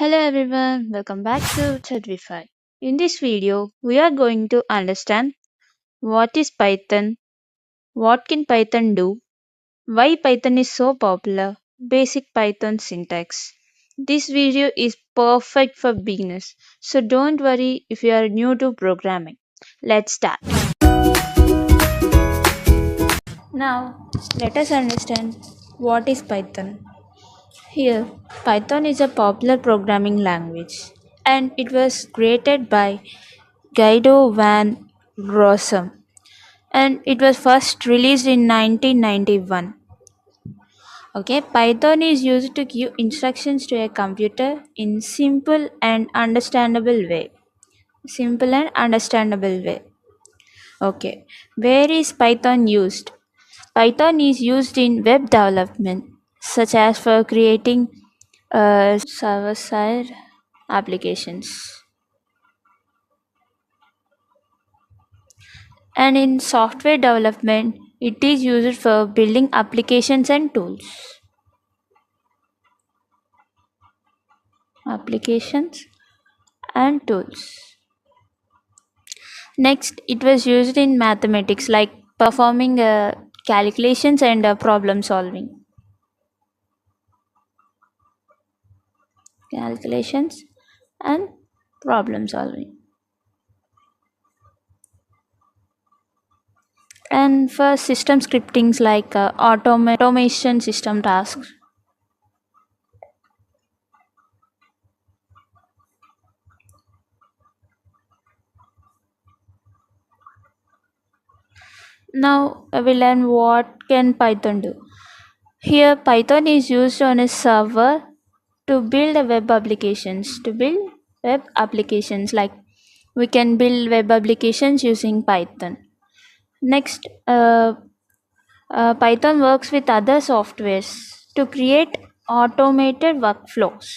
Hello everyone, welcome back to ChadHivify. In this video, we are going to understand what is Python, what can Python do, why Python is so popular, basic Python syntax. This video is perfect for beginners, so don't worry if you are new to programming. Let's start. Now, let us understand what is Python. Here, Python is a popular programming language and it was created by Guido van Rossum and it was first released in 1991. Okay, Python is used to give instructions to a computer in simple and understandable way. Simple and understandable way. Okay, where is Python used? Python is used in web development, such as for creating server-side applications. And in software development, it is used for building applications and tools. Applications and tools. Next, it was used in mathematics like performing calculations and problem solving. Calculations and problem solving. And for system scriptings like automation system tasks. Now I will learn what can Python do. Here Python is used on a server to build a web applications. To build web applications like we can build web applications using Python. Next, Python works with other softwares to create automated workflows.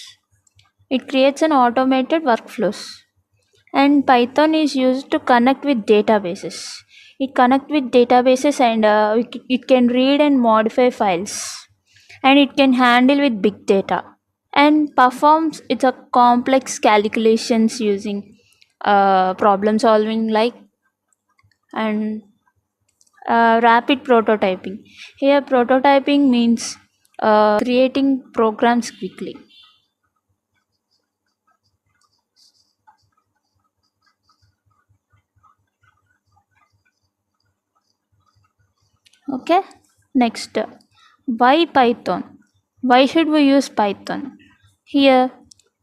It creates an automated workflows. And Python is used to connect with databases. It connects with databases and it can read and modify files. And it can handle with big data and performs its a complex calculations using problem solving like and rapid prototyping. Here prototyping means creating programs quickly. Okay, next, why Python? Why should we use Python? Here,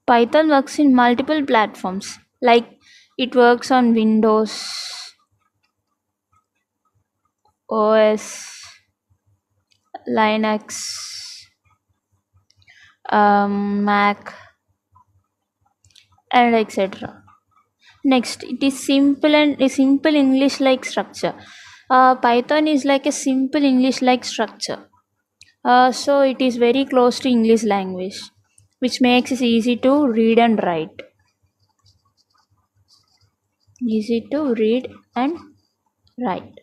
Python works in multiple platforms, like it works on Windows, OS, Linux, Mac, and etc. Next, it is simple and a simple English like structure. Python is like a simple English like structure. So it is very close to English language, which makes it easy to read and write. Easy to read and write.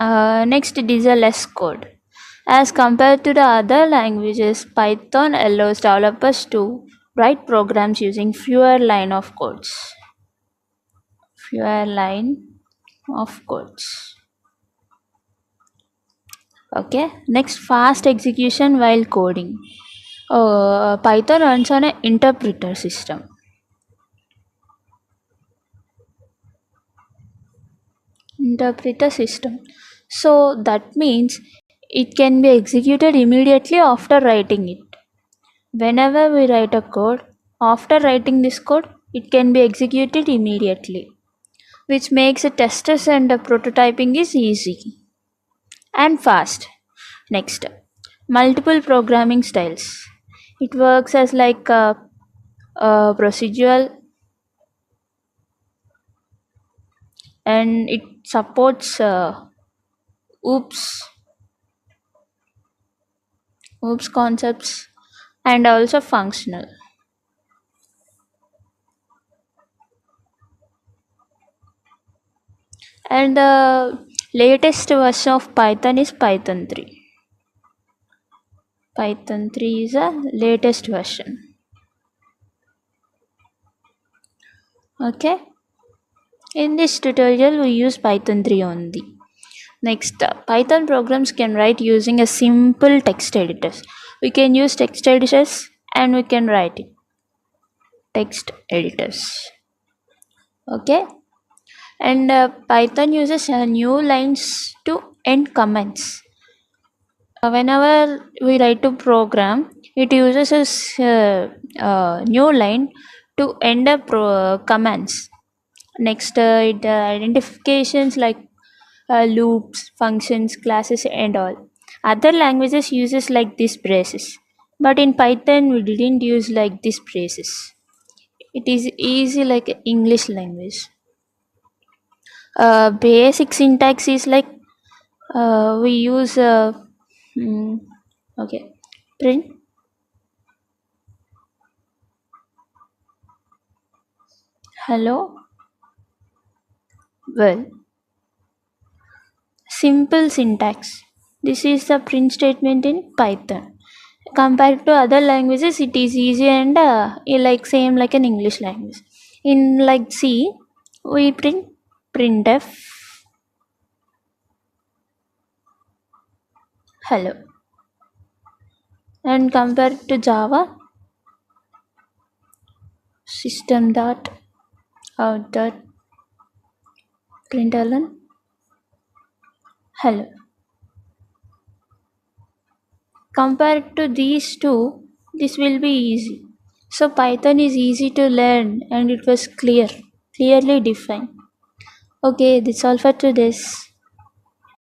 Next, it is a less code. As compared to the other languages, Python allows developers to write programs using fewer line of codes. Fewer line of codes. Okay. Next, fast execution while coding. Python runs on an interpreter system. Interpreter system. So that means it can be executed immediately after writing it. Whenever we write a code, after writing this code, it can be executed immediately, which makes the testers and the prototyping is easy and fast. Next, multiple programming styles. It works as like a procedural and it supports oops concepts and also functional. And the latest version of Python is Python 3. Python 3 is a latest version. Okay, in this tutorial we use Python 3 only. Next, Python programs can write using a simple text editors. We can use text editors and we can write it. Text editors. Okay, and Python uses new lines to end comments. Whenever we write to program, it uses a new line to end up commands. Next, it identifications like loops, functions, classes, and all. Other languages uses like these braces, but in Python we didn't use like these braces. It is easy like English language. Basic syntax is like we use mm, okay, print. Hello. Well, simple syntax. This is the print statement in Python. Compared to other languages, it is easy and like same like an English language. In like C, we printf hello, and compared to Java, system dot out dot println hello. Compared to these two, this will be easy. So Python is easy to learn and it was clearly defined. Okay, that's all for today's.